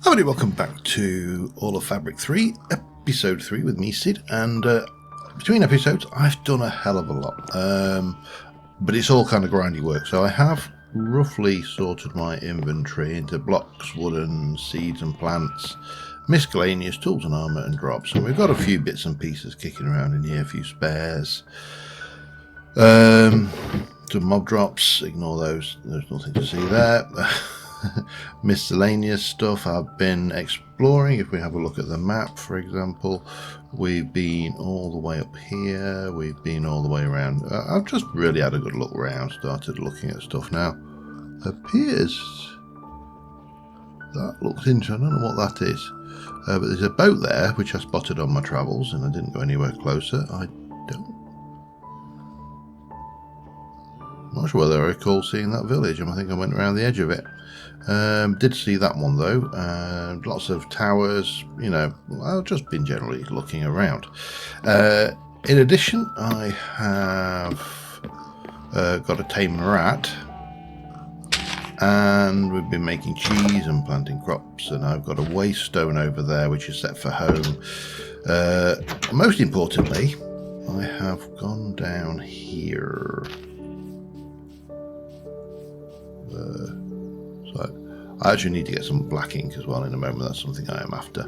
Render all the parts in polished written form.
Hello and welcome back to All of Fabric 3, episode 3 with me, Sid, and between episodes I've done a hell of a lot, but it's all kind of grindy work. So I have roughly sorted my inventory into blocks, wooden, seeds and plants, miscellaneous, tools and armour and drops, and we've got a few bits and pieces kicking around in here, a few spares, some mob drops, ignore those, there's nothing to see there. Miscellaneous stuff. I've been exploring. If we have a look at the map, for example, we've been all the way up here, we've been all the way around. I've just really had a good look around, started looking at stuff now. Appears that looks interesting. I don't know what that is, but there's a boat there which I spotted on my travels and I didn't go anywhere closer. I'm not sure whether I recall seeing that village. I think I went around the edge of it. Did see that one though. Lots of towers, you know. I've just been generally looking around. In addition, I have got a tame rat, and we've been making cheese and planting crops, and I've got a waste stone over there which is set for home. Most importantly, I have gone down here. So I actually need to get some black ink as well in a moment. That's something I am after.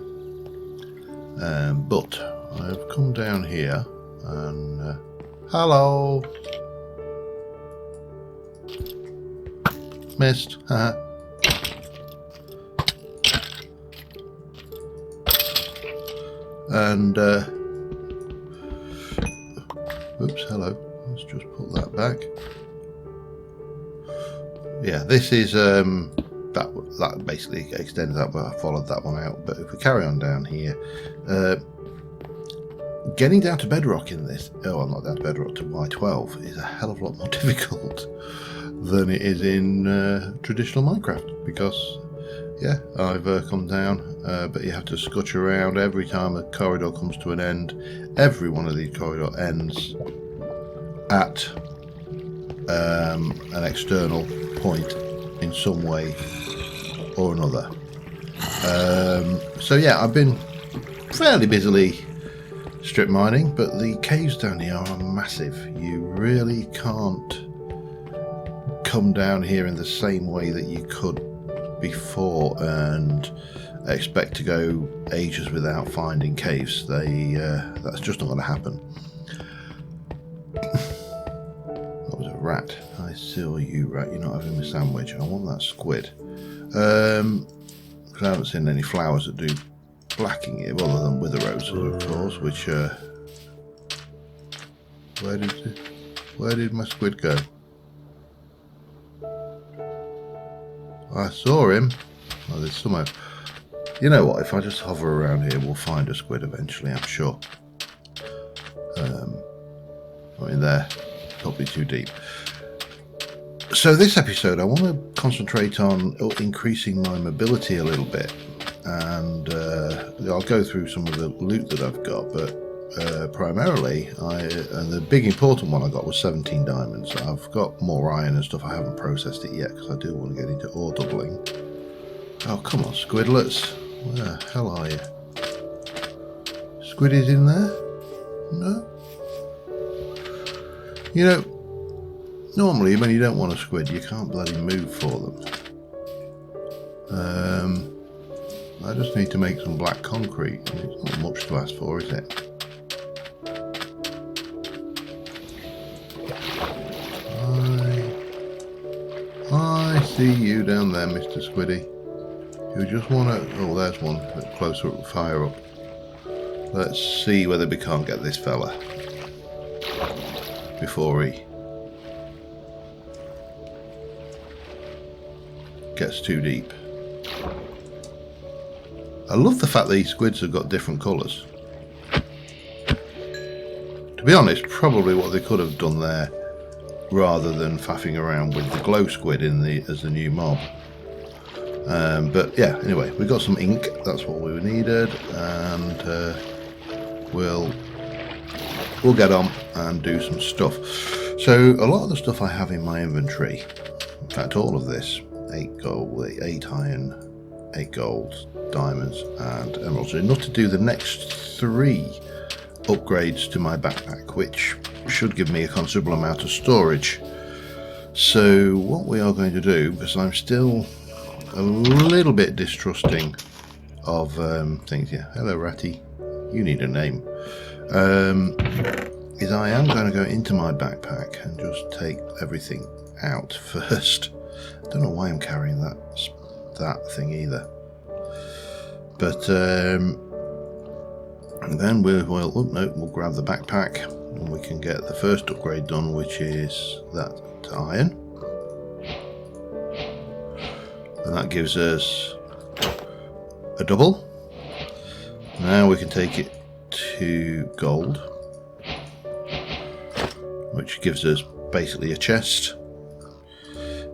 But I've come down here and hello, missed. And oops, hello. Let's just put that back. Yeah, this is that basically extends that, but I followed that one out. But if we carry on down here, getting down to bedrock in this, not down to bedrock, to Y12 is a hell of a lot more difficult than it is in traditional Minecraft, because yeah, I've come down, but you have to scutch around every time a corridor comes to an end. Every one of these corridor ends at an external point in some way or another. So yeah, I've been fairly busily strip mining, but the caves down here are massive. You really can't come down here in the same way that you could before and expect to go ages without finding caves. That's just not going to happen. That was a rat. I saw you, rat. You're not having a sandwich. I want that squid. Because I haven't seen any flowers that do blacking here, other than wither roses, of course. Which where did my squid go? I saw him. Oh, there's somewhere. You know what? If I just hover around here, we'll find a squid eventually, I'm sure. I mean, there. Can't be too deep. So this episode I want to concentrate on increasing my mobility a little bit, and I'll go through some of the loot that I've got, but primarily and the big important one I got was 17 diamonds. I've got more iron and stuff. I haven't processed it yet because I do want to get into ore doubling. Oh come on, squidlets, where the hell are you? Squiddies in there? No? You know, normally when you don't want a squid, you can't bloody move for them. I just need to make some black concrete. It's not much to ask for, is it? I see you down there, Mr. Squiddy. You just want to... Oh, there's one. A bit closer up, fire up. Let's see whether we can't get this fella before he gets too deep. I love the fact that these squids have got different colours. To be honest, probably what they could have done there, rather than faffing around with the glow squid as the new mob. But yeah, anyway, we got some ink. That's what we needed, and we'll get on and do some stuff. So a lot of the stuff I have in my inventory, in fact all of this, 8 gold, 8 iron, 8 gold, diamonds and emeralds. So enough to do the next 3 upgrades to my backpack, which should give me a considerable amount of storage. So what we are going to do, because I'm still a little bit distrusting of things. Yeah, hello Ratty, you need a name. Is I am going to go into my backpack and just take everything out first. Don't know why I'm carrying that thing either. But and then we'll grab the backpack and we can get the first upgrade done, which is that to iron. And that gives us a double. Now we can take it to gold, which gives us basically a chest.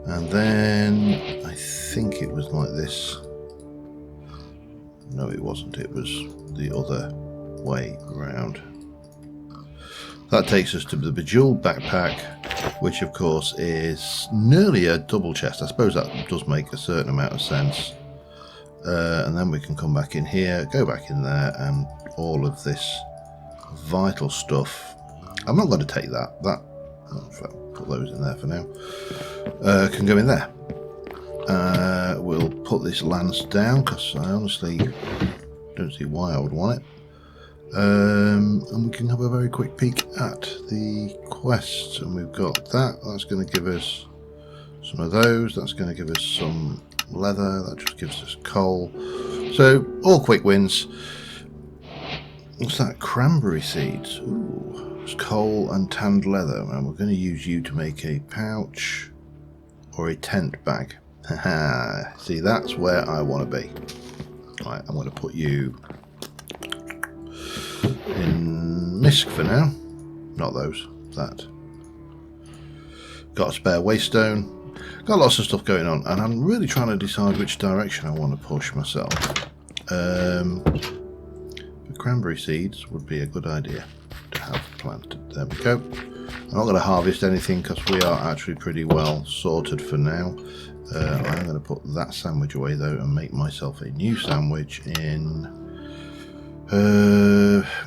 And then I think it was like this. No, it wasn't. It was the other way around. That takes us to the bejeweled backpack, which of course is nearly a double chest. I suppose that does make a certain amount of sense. And then we can come back in here, go back in there, and all of this vital stuff. I'm not going to take that. I'll put those in there for now. Can go in there. We'll put this lance down because I honestly don't see why I would want it. And we can have a very quick peek at the quests, and we've got that. That's going to give us some of those. That's going to give us some leather. That just gives us coal. So all quick wins. What's that? Cranberry seeds. Ooh, it's coal and tanned leather, and we're going to use you to make a pouch or a tent bag. Haha. See, that's where I want to be. Right, I'm going to put you in misc for now. Not those. That. Got a spare waystone. Got lots of stuff going on, and I'm really trying to decide which direction I want to push myself. The cranberry seeds would be a good idea to have planted. There we go. I'm not going to harvest anything because we are actually pretty well sorted for now. I'm going to put that sandwich away though and make myself a new sandwich in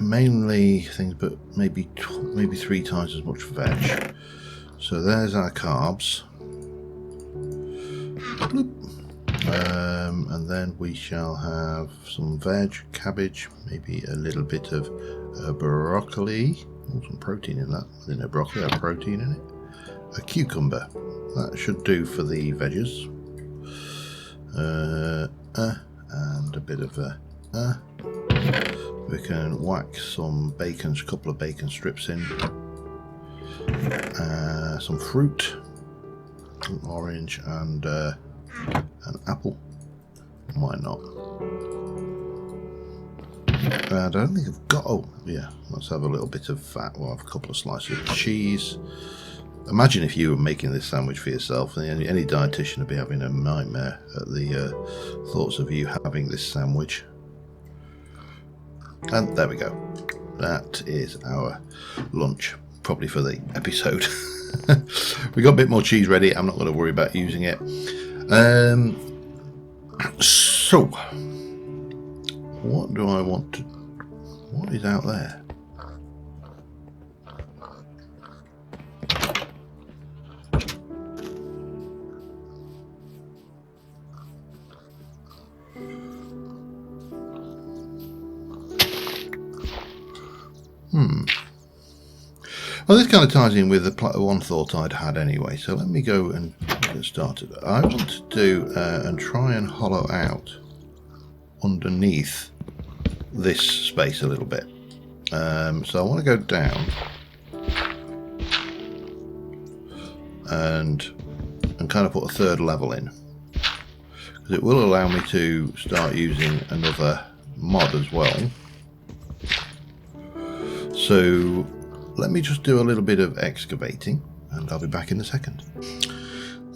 mainly things, but maybe 3 times as much veg. So there's our carbs. And then we shall have some veg, cabbage, maybe a little bit of broccoli. Oh, some protein in that. I didn't know broccoli had protein in it. A cucumber. That should do for the veggies. And a bit of we can whack some bacon, a couple of bacon strips in. Some fruit, an orange and an apple. Why not? And I don't think I've got. Oh, yeah. Let's have a little bit of fat. We'll have a couple of slices of cheese. Imagine if you were making this sandwich for yourself, and any dietitian would be having a nightmare at the thoughts of you having this sandwich. And there we go. That is our lunch, probably for the episode. We got a bit more cheese ready. I'm not going to worry about using it. So, what do I want to... What is out there? Well, this kind of ties in with the one thought I'd had anyway, so let me go and get started. I want to do and try and hollow out underneath this space a little bit. So I want to go down and kind of put a third level in, because it will allow me to start using another mod as well. So let me just do a little bit of excavating and I'll be back in a second.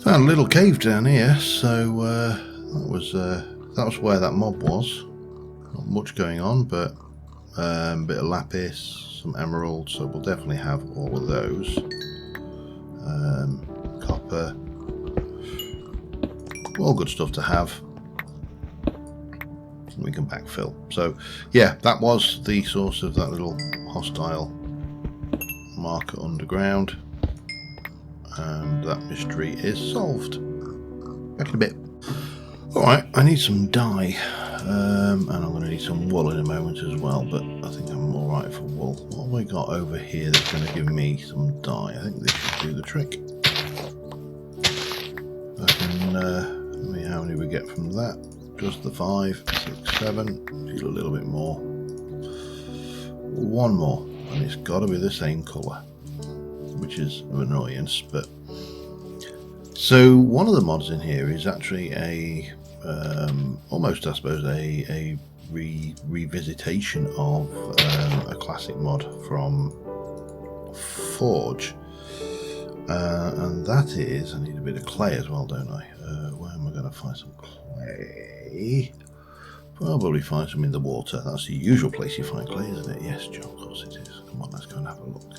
Found a little cave down here, so that was where that mob was. Not much going on, but a bit of lapis, some emeralds, so we'll definitely have all of those. Copper, all good stuff to have. we can backfill. So yeah, that was the source of that little hostile marker underground, and that mystery is solved. Back in a bit. Alright, I need some dye, and I'm going to need some wool in a moment as well, but I think I'm alright for wool. What have we got over here that's going to give me some dye? I think this should do the trick. I can, how many we get from that? Just the 5, 6, 7, need a little bit more. One more, and it's got to be the same colour, which is an annoyance, but... So one of the mods in here is actually a almost, I suppose, a revisitation of a classic mod from Forge, and that is, I need a bit of clay as well, don't I? Where am I going to find some clay? Probably find some in the water. That's the usual place you find clay, isn't it? Yes, Joe, of course it is. Come on, let's go and have a look.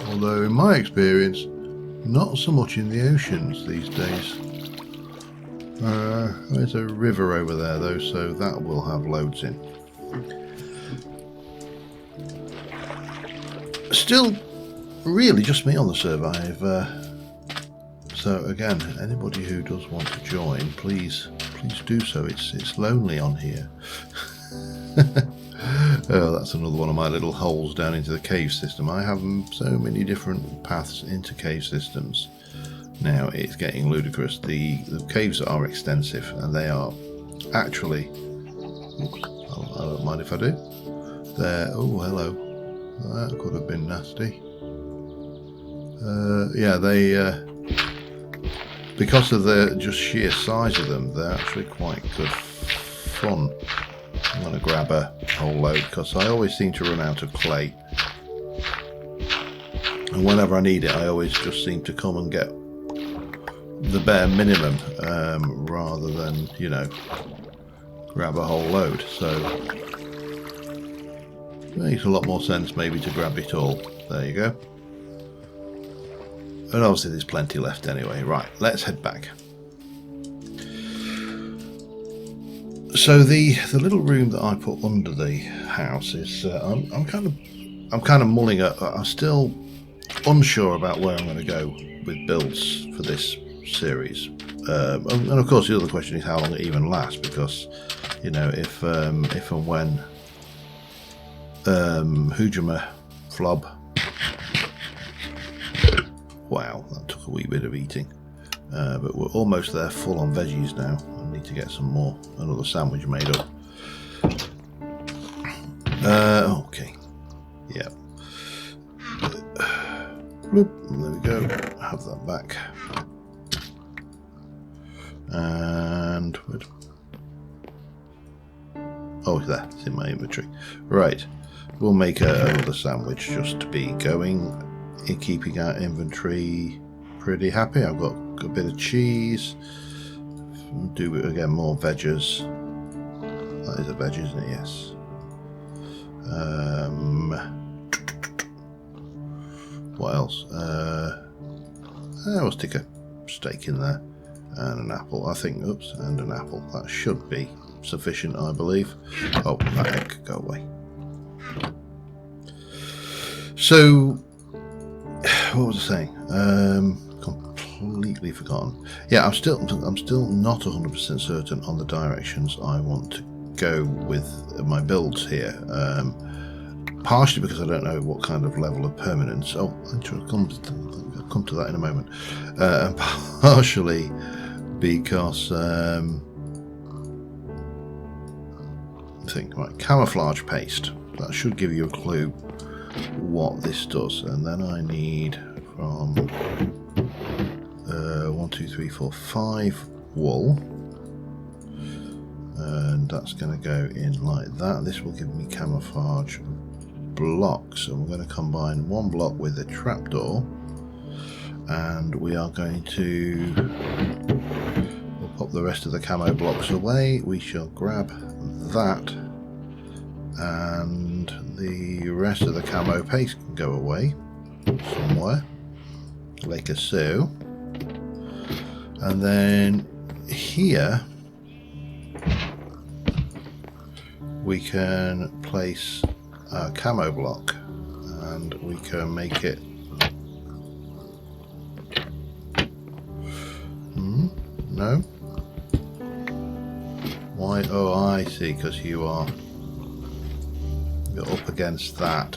Although in my experience, not so much in the oceans these days. There's a river over there though, so that will have loads in. Still, really just me on the server. So again, anybody who does want to join, please do so. It's lonely on here. Oh, that's another one of my little holes down into the cave system. I have so many different paths into cave systems. Now it's getting ludicrous. The caves are extensive, and they are actually... Oops, I don't mind if I do. There. Oh, hello. That could have been nasty. Yeah, they... because of the just sheer size of them, they're actually quite good fun. I'm going to grab a whole load because I always seem to run out of clay, and whenever I need it I always just seem to come and get the bare minimum, rather than, you know, grab a whole load. So it makes a lot more sense maybe to grab it all. There you go. And obviously there's plenty left anyway. Right, let's head back. So the little room that I put under the house is I'm kind of mulling up. I'm still unsure about where I'm going to go with builds for this series, and of course the other question is how long it even lasts, because, you know, if and when Hujima Flob, wow, that took a wee bit of eating, but we're almost there, full on veggies now. I need to get some more, another sandwich made up. Okay, yeah. Bloop, there we go. Have that back. And oh, it's there. It's in my inventory. Right, we'll make another sandwich just to be going, in keeping our inventory pretty happy. I've got a bit of cheese. Do it again, more veggies. That is a veg, isn't it? Yes. What else? We'll stick a steak in there and an apple. I think. Oops, and an apple. That should be sufficient, I believe. Oh, that egg, go away. So, what was I saying? Completely forgotten. Yeah, I'm still not 100% certain on the directions I want to go with my builds here. Partially because I don't know what kind of level of permanence. Oh, I'll come to that in a moment. And partially because I think, right, camouflage paste. That should give you a clue what this does. And then I need from 1, 2, 3, 4, 5 wool, and that's going to go in like that. This will give me camouflage blocks, and we're going to combine one block with a trapdoor, and we are going to we'll pop the rest of the camo blocks away. We shall grab that, and the rest of the camo paste can go away somewhere. like a so. And then here we can place a camo block, and we can make it no? Why? Oh, I see, because you're up against that.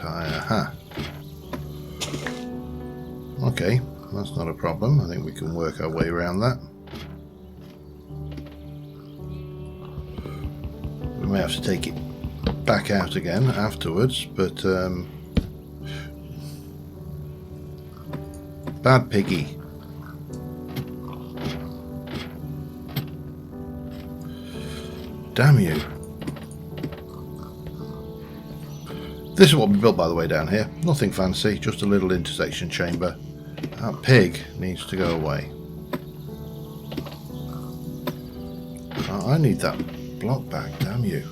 Okay, that's not a problem. I think we can work our way around that. We may have to take it back out again afterwards, but bad piggy. Damn you. This is what we built, by the way, down here. Nothing fancy, just a little intersection chamber. That pig needs to go away. I need that block back, damn you.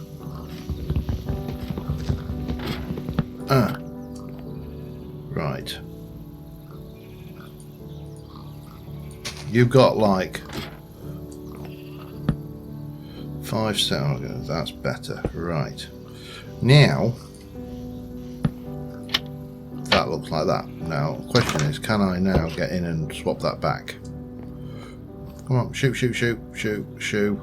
Right. You've got like 5 seconds. That's better. Right. Now, that looks like that. Now, the question is, can I now get in and swap that back? Come on, shoot, shoot, shoot, shoot, shoot.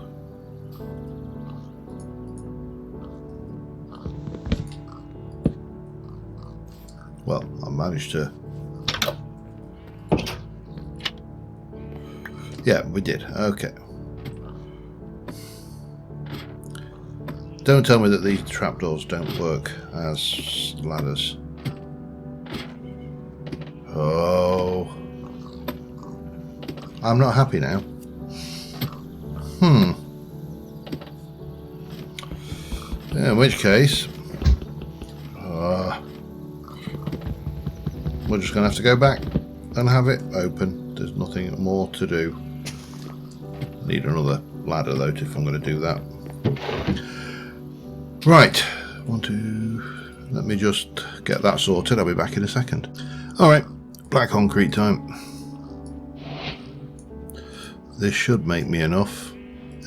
Well, I managed to. Yeah, we did. Okay. Don't tell me that these trapdoors don't work as ladders. Oh. I'm not happy now. In which case, we're just going to have to go back and have it open. There's nothing more to do. Need another ladder though if I'm going to do that. Right, let me just get that sorted. I'll be back in a second. Alright, black concrete time. This should make me enough.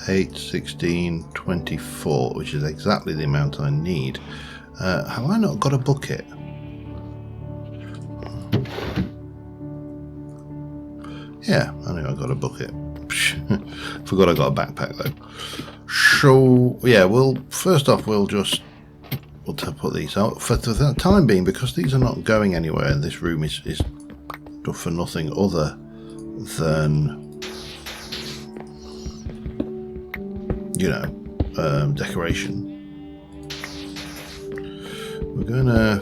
8, 16, 24, which is exactly the amount I need. Have I not got a bucket? Yeah, I know I got a bucket. Forgot I got a backpack though. So yeah, first off we'll put these out for the time being, because these are not going anywhere, and this room is for nothing other than, you know, decoration. We're gonna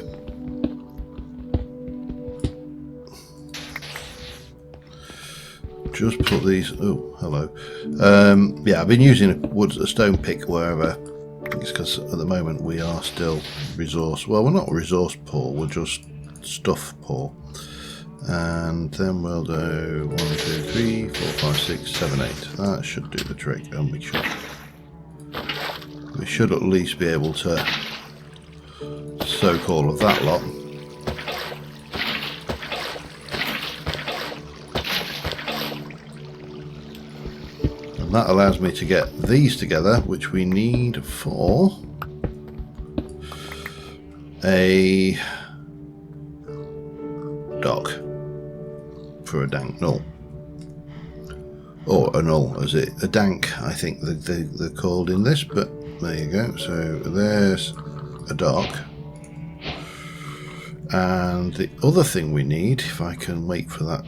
just put these. Oh, hello. Yeah, I've been using a stone pick wherever. It's because at the moment we are still resource. Well, we're not resource poor. We're just stuff poor. And then we'll do 1, 2, 3, 4, 5, 6, 7, 8. That should do the trick, and we should at least be able to soak all of that lot. That allows me to get these together, which we need for a dock for a dank null, or a null as a dank, I think they're called in this, but there you go. So there's a dock, and the other thing we need, if I can wait for that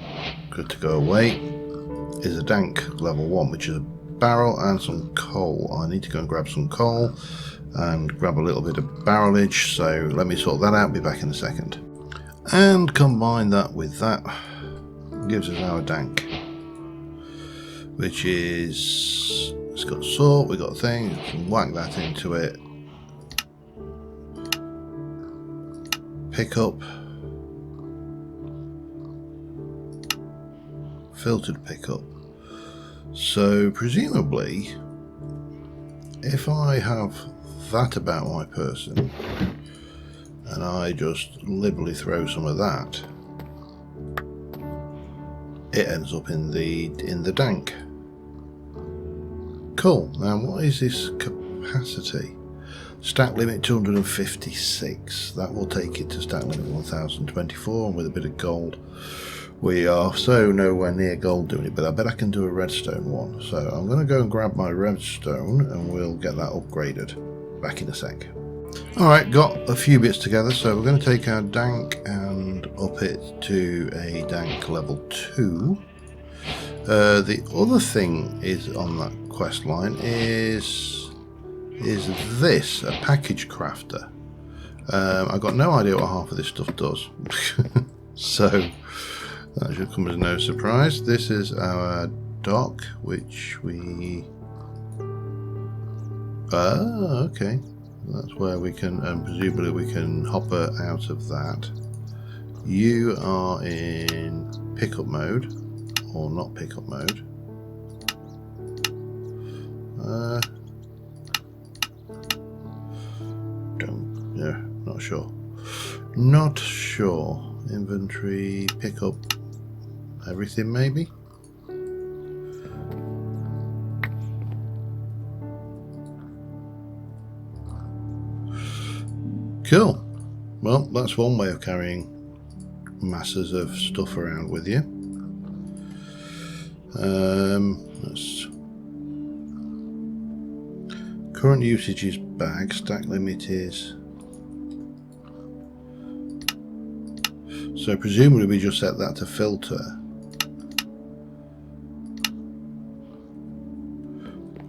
to go away, is a dank level 1, which is a barrel and some coal. I need to go and grab some coal and grab a little bit of barrelage, so let me sort that out, be back in a second. And combine that with that, gives us our dank, which is, it's got salt, we've got things, we can whack that into it. Pick up, filtered pickup. So presumably, if I have that about my person, and I just liberally throw some of that, it ends up in the Dank. Cool. Now, what is this capacity? Stack limit 256. That will take it to stack limit 1024, and with a bit of gold, we are so nowhere near gold doing it. But I bet I can do a redstone one. So I'm going to go and grab my redstone, and we'll get that upgraded. Back in a sec. Alright, got a few bits together, so we're going to take our Dank and up it to a Dank level 2. The other thing is on that quest line is this, a package crafter. I've got no idea what half of this stuff does. So that should come as no surprise. This is our dock, which we... okay. That's where we can, presumably we can hopper out of that. You are in pickup mode, or not pickup mode. Not sure. Not sure. Inventory, pickup, everything maybe? Cool. Well, that's one way of carrying masses of stuff around with you. Current usage is bag, stack limit is... So presumably we just set that to filter.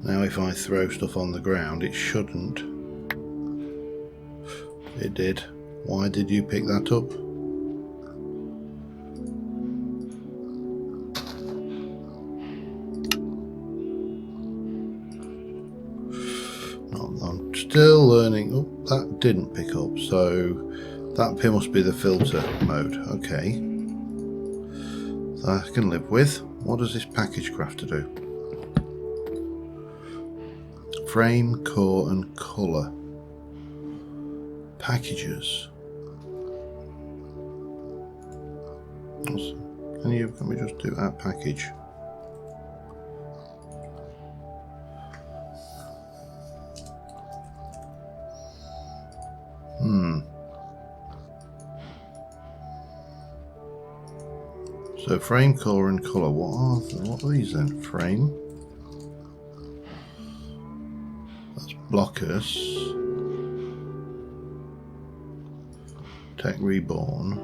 Now if I throw stuff on the ground, it shouldn't. It did. Why did you pick that up? I'm still learning. Oh, that didn't pick up. So that pin must be the filter mode. Okay. That I can live with. What does this package crafter do? Frame, core and colour. Packages. Can we just do that package? So frame, core and colour. What are these then? Frame. That's blockers. Tech Reborn.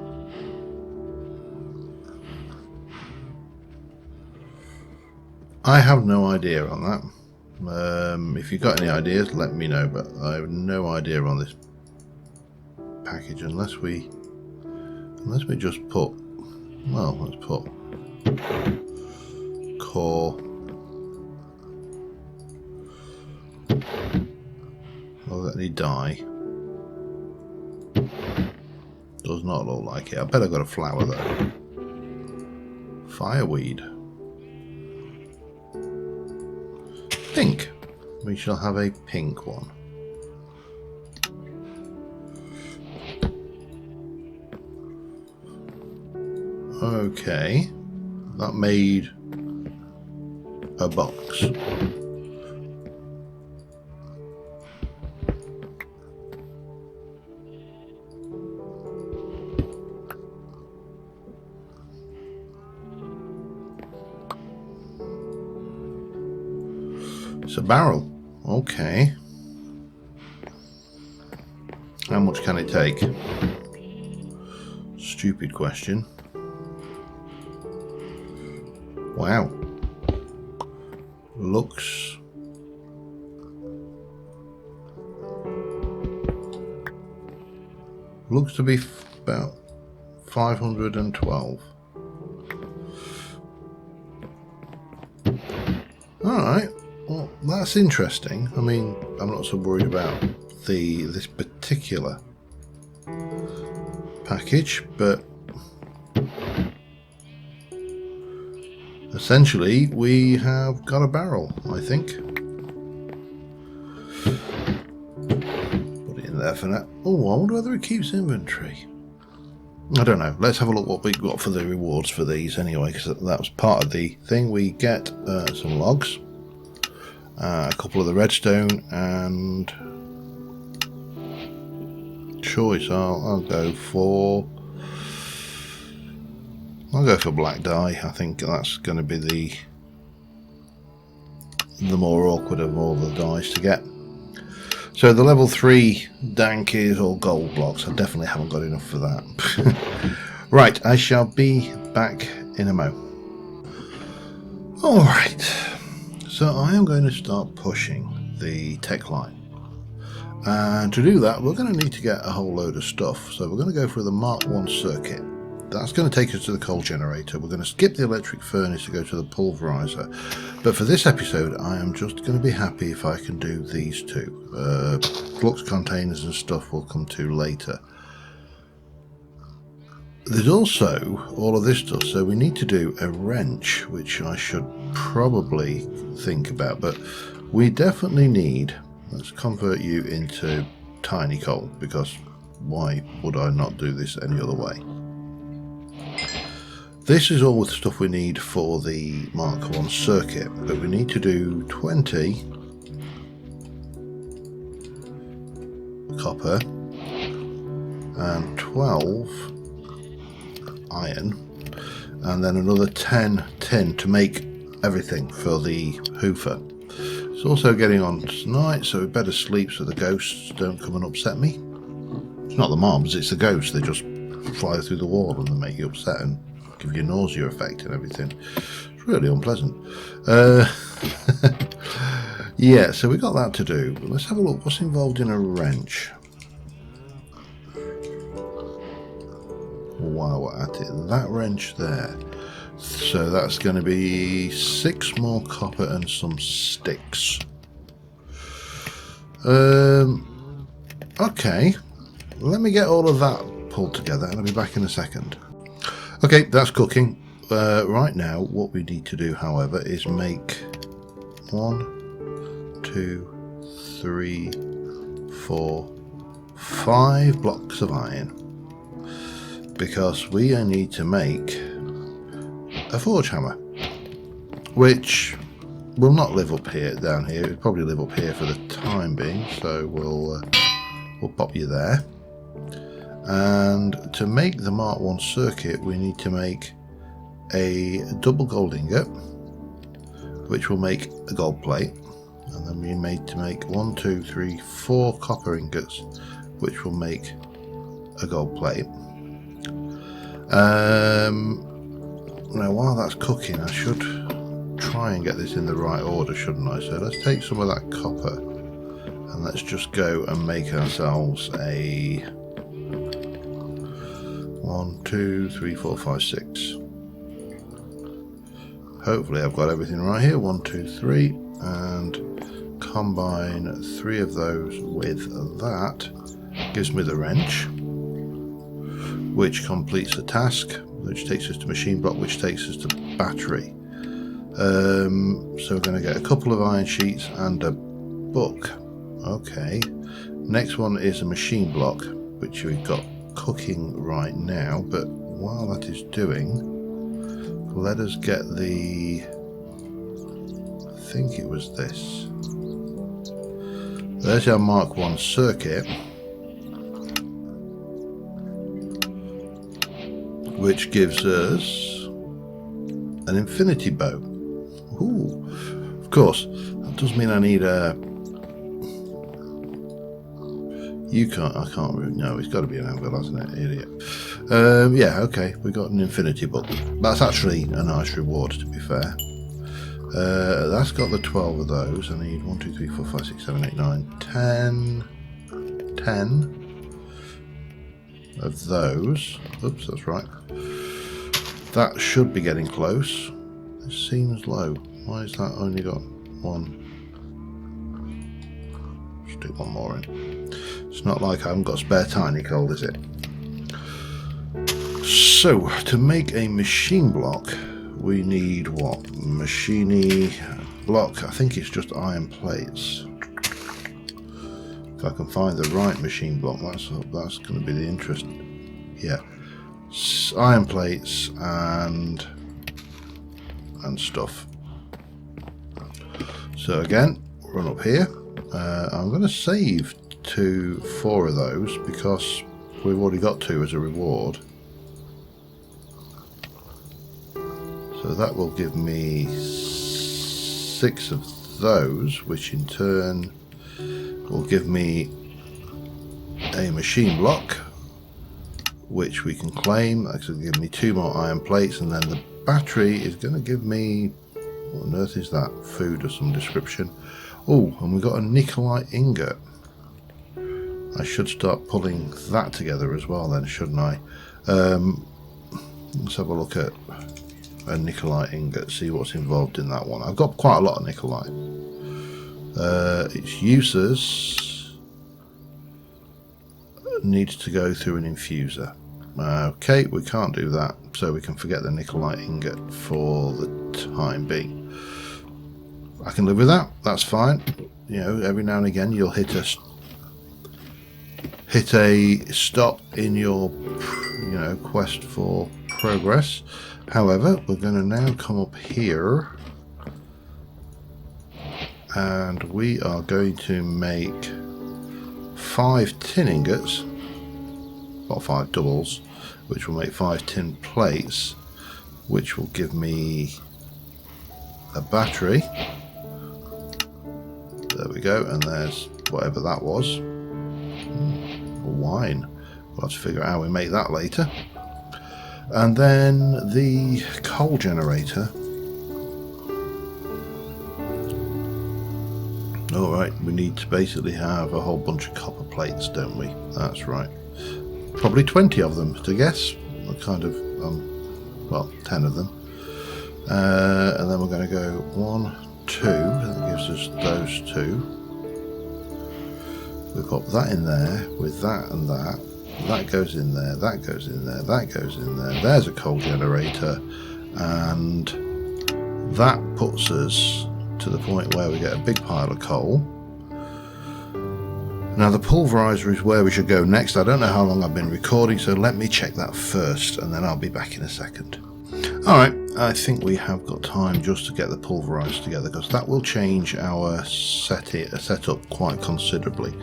I have no idea on that. If you've got any ideas, let me know, but I have no idea on this package unless we just put, well, let's put core. Will let me die. Does not look like it. I bet I got a flower though. Fireweed. Pink. We shall have a pink one. Okay. That made a box. It's a barrel. Okay. How much can it take? Stupid question. Wow. Looks to be about 512. Alright. Well, that's interesting. I mean, I'm not so worried about this particular package, but essentially we have got a barrel, I think. Put it in there for now. Oh, I wonder whether it keeps inventory. I don't know. Let's have a look what we got for the rewards for these anyway, because that was part of the thing. We get some logs, a couple of the redstone, and choice. I'll go for black dye. I think that's going to be the more awkward of all the dyes to get. So the level 3 Dank is all gold blocks. I definitely haven't got enough for that. Right, I shall be back in a mo. Alright, so I am going to start pushing the tech line. And to do that, we're going to need to get a whole load of stuff. So we're going to go through the Mark 1 circuit. That's going to take us to the coal generator. We're going to skip the electric furnace to go to the pulverizer. But for this episode, I am just going to be happy if I can do these two. Flux containers and stuff will come to later. There's also all of this stuff, so we need to do a wrench, which I should probably think about. But we definitely need, let's convert you into tiny coal, because why would I not do this any other way? This is all the stuff we need for the Mark 1 circuit, but we need to do 20 copper and 12 iron, and then another 10 tin to make everything for the hoofer. It's also getting on tonight, so we better sleep so the ghosts don't come and upset me. It's not the mobs, it's the ghosts. They just fly through the wall and they make you upset and give you a nausea effect and everything. It's really unpleasant. Yeah, so we got that to do. But let's have a look what's involved in a wrench. Wow, at it. That wrench there. So that's going to be 6 more copper and some sticks. Okay, let me get all of that pulled together and I'll be back in a second. Okay, that's cooking. Right now, what we need to do, however, is make 1, 2, 3, 4, 5 blocks of iron. Because we need to make a forge hammer, which will not live up here, down here. It'll probably live up here for the time being, so we'll pop you there. And to make the Mark 1 circuit, we need to make a double gold ingot, which will make a gold plate, and then we need to make 1, 2, 3, 4 copper ingots, which will make a gold plate. Now while that's cooking, I should try and get this in the right order, shouldn't I? So let's take some of that copper and let's just go and make ourselves a 1, 2, 3, 4, 5, 6. Hopefully I've got everything right here. 1, 2, 3, and combine 3 of those with that. Gives me the wrench, which completes the task, which takes us to machine block, which takes us to battery. So we're going to get a couple of iron sheets and a book. Okay, next one is a machine block, which we've got cooking right now, but while that is doing, let us get the, I think it was this. There's our Mark 1 circuit, which gives us an infinity bow. Ooh, of course, that does mean I need a... I can't really, no, it's got to be an anvil, hasn't it, idiot. Yeah, okay, we got an infinity book. That's actually a nice reward, to be fair. That's got the 12 of those. I need 1, 2, 3, 4, 5, 6, 7, 8, 9, 10 of those. Oops, that's right. That should be getting close. It seems low. Why is that only got 1? Stick 1 more in. It's not like I haven't got spare tiny coal, is it? So, to make a machine block, we need what? Machine block. I think it's just iron plates. If I can find the right machine block, that's going to be the interest. Yeah, iron plates and stuff. So again, run up here. I'm going to save 4 of those because we've already got 2 as a reward. So that will give me 6 of those, which in turn will give me a machine block, which we can claim. That's going to give me 2 more iron plates, and then the battery is going to give me, what on earth is that? Food of some description. Oh, and we've got a nickelite ingot. I should start pulling that together as well then, shouldn't I? Let's have a look at a nickelite ingot, see what's involved in that one. I've got quite a lot of nickelite. Its uses needs to go through an infuser. Okay, we can't do that, so we can forget the nickelite ingot for the time being. I can live with that, that's fine. You know, every now and again you'll hit a stop in your, you know, quest for progress. However, we're going to now come up here and we are going to make 5 tin ingots, or 5 doubles, which will make 5 tin plates, which will give me a battery. There we go, and there's whatever that was. Wine. We'll have to figure out how we make that later. And then the coal generator. Alright, we need to basically have a whole bunch of copper plates, don't we? That's right. Probably 20 of them, to guess. Kind of, well, 10 of them. And then we're going to go 1, 2. That gives us those 2. We've got that in there with that and that. That goes in there, that goes in there, that goes in there. There's a coal generator, and that puts us to the point where we get a big pile of coal. Now the pulverizer is where we should go next. I don't know how long I've been recording, so let me check that first and then I'll be back in a second. Alright, I think we have got time just to get the pulverizer together, because that will change our setup quite considerably.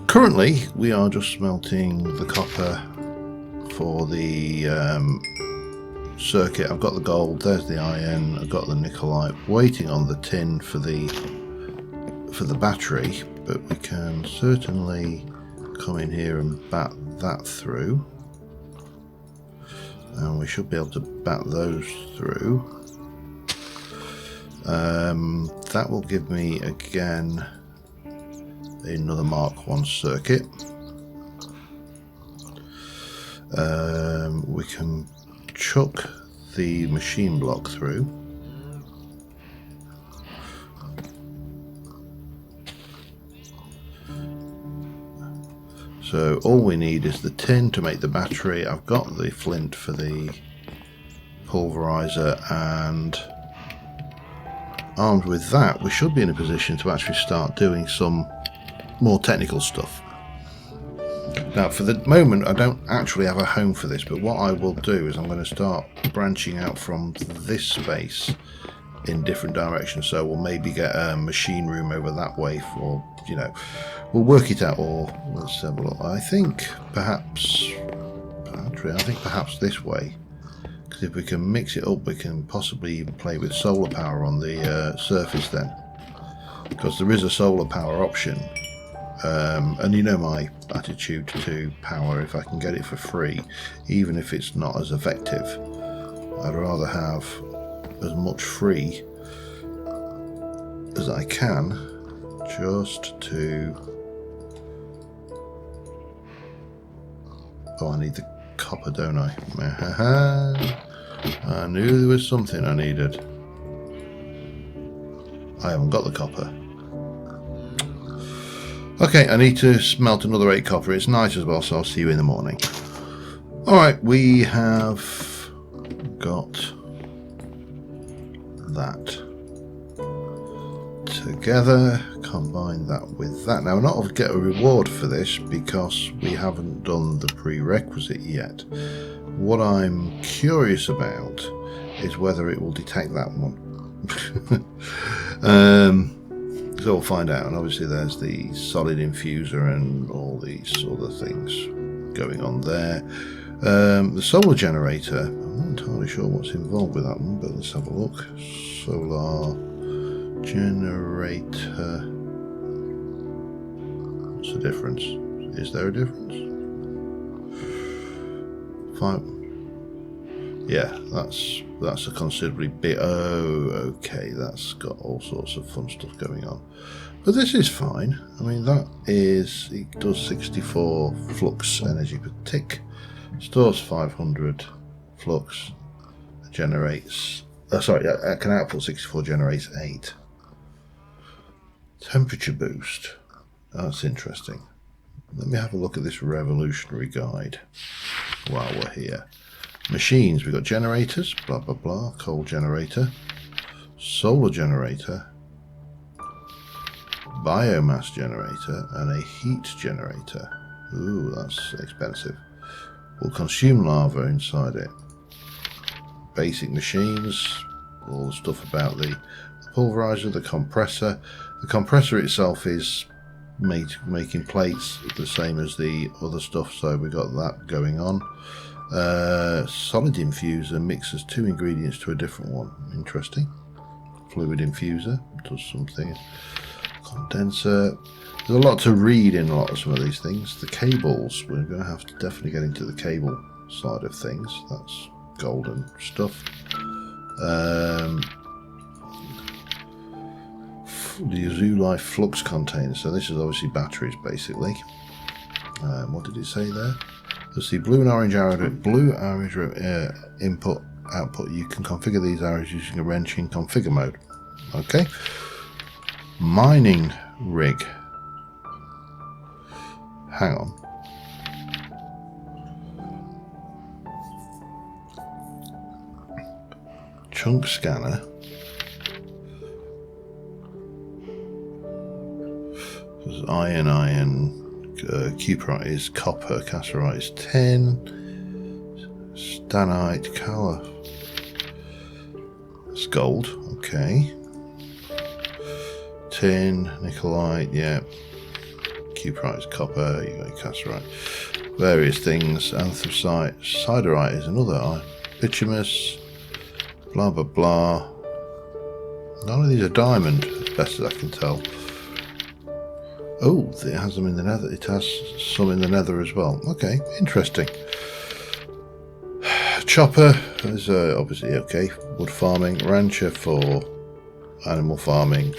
Currently, we are just smelting the copper for the circuit. I've got the gold, there's the iron, I've got the nickelite, waiting on the tin for the battery, but we can certainly come in here and bat that through. And we should be able to bat those through. That will give me, again, another Mark 1 circuit. We can chuck the machine block through. So all we need is the tin to make the battery. I've got the flint for the pulverizer, and armed with that we should be in a position to actually start doing some more technical stuff. Now for the moment I don't actually have a home for this, but what I will do is I'm going to start branching out from this space in different directions. So we'll maybe get a machine room over that way for, you know, we'll work it out. Or let's have a look. I think perhaps this way, because if we can mix it up we can possibly even play with solar power on the surface then, because there is a solar power option. And you know my attitude to power, if I can get it for free, even if it's not as effective, I'd rather have as much free as I can, just to... Oh, I need the copper, don't I? I knew there was something I needed. I haven't got the copper. Okay, I need to smelt another 8 copper. It's night as well, so I'll see you in the morning. Alright, we have got that together. Combine that with that. Now, we're not going to get a reward for this because we haven't done the prerequisite yet. What I'm curious about is whether it will detect that one. So we'll find out. And obviously there's the solid infuser and all these other things going on there. The solar generator, I'm not entirely sure what's involved with that one, but let's have a look. Solar generator. What's the difference? Is there a difference? Fine. Yeah, that's a considerably big. Oh, okay, that's got all sorts of fun stuff going on. But this is fine. I mean, that is, it does 64 flux energy per tick, stores 500 flux, generates. Sorry, it can output 64, generates 8. Temperature boost. That's interesting. Let me have a look at this revolutionary guide while we're here. Machines, we've got generators, blah blah blah, coal generator, solar generator, biomass generator, and a heat generator. Ooh, that's expensive. Will consume lava inside it. Basic machines, all the stuff about the pulverizer, the compressor. The compressor itself is making plates the same as the other stuff, so we've got that going on. Solid infuser mixes 2 ingredients to a different one. Interesting. Fluid infuser does something. Condenser. There's a lot to read in a lot of some of these things. The cables, we're going to have to definitely get into the cable side of things. That's golden stuff. The Zoo Life flux container. So this is obviously batteries, basically. What did it say there? Let's see, blue and orange arrow input, output. You can configure these arrows using a wrench in configure mode. Okay. Mining rig. Hang on. Chunk scanner. Iron. Cuprite is copper, cassiterite is tin, stanite, colour, it's gold, okay, tin, nickelite, yeah, cuprite is copper, you got cassiterite, various things, anthracite, siderite is another iron, bituminous, blah blah blah. None of these are diamond, as best as I can tell. Oh, it has them in the nether. It has some in the nether as well. Okay, interesting. Chopper is obviously okay. Wood farming. Rancher for animal farming.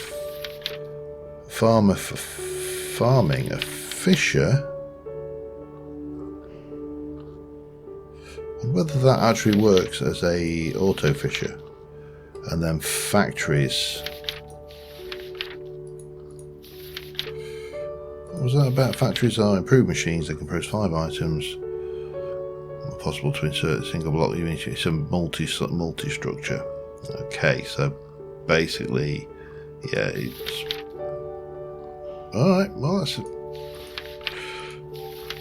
Farmer for farming. A fisher. And whether that actually works as a auto fisher. And then factories. Was that about factories are improved machines that can produce 5 items? Not possible to insert a single block. It's a multi-structure. Okay, so basically, yeah, it's alright. Well, that's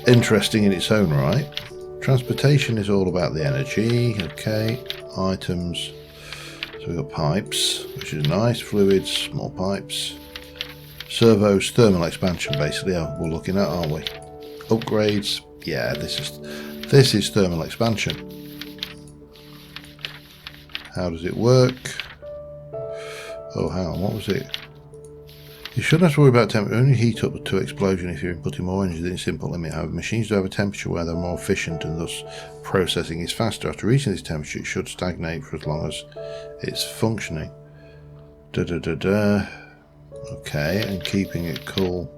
interesting in its own right. Transportation is all about the energy. Okay, items. So we've got pipes, which is nice. Fluids, small pipes. Servos, thermal expansion, basically, we're looking at, aren't we? Upgrades, yeah, this is thermal expansion. How does it work? Oh, hang on, what was it? You shouldn't have to worry about temperature. Only heat up to explosion if you're inputting more energy than simple limit. However, machines do have a temperature where they're more efficient and thus processing is faster. After reaching this temperature, it should stagnate for as long as it's functioning. Okay, and keeping it cool.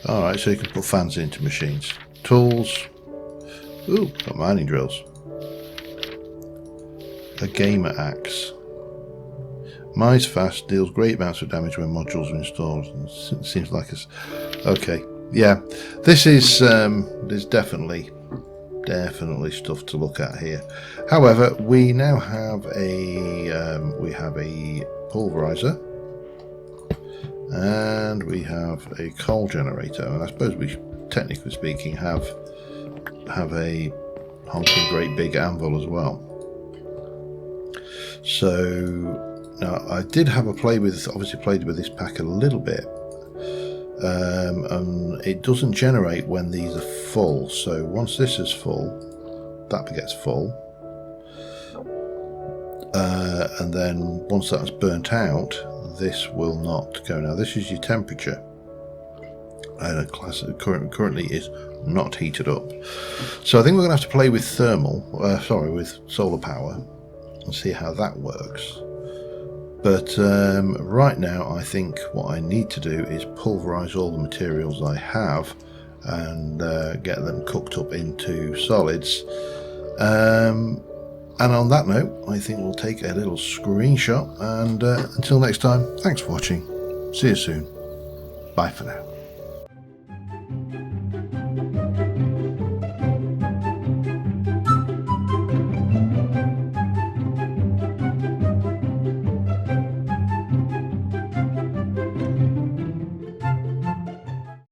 Alright, so you can put fans into machines. Tools. Ooh, got mining drills. A gamer axe. Mines fast, deals great amounts of damage when modules are installed. It seems like it's... Okay, yeah. This is there's definitely stuff to look at here. However, we now have a pulverizer and we have a coal generator, and I suppose we technically speaking, have a honking great big anvil as well. So now I did have a play with, obviously played with this pack a little bit, and it doesn't generate when these are full. So once this is full, that gets full, and then once that's burnt out, this will not go. Now this is your temperature, and currently is not heated up. So I think we're going to have to play with with solar power and see how that works. But right now I think what I need to do is pulverize all the materials I have and get them cooked up into solids. And on that note, I think we'll take a little screenshot, and until next time, thanks for watching. See you soon. Bye for now.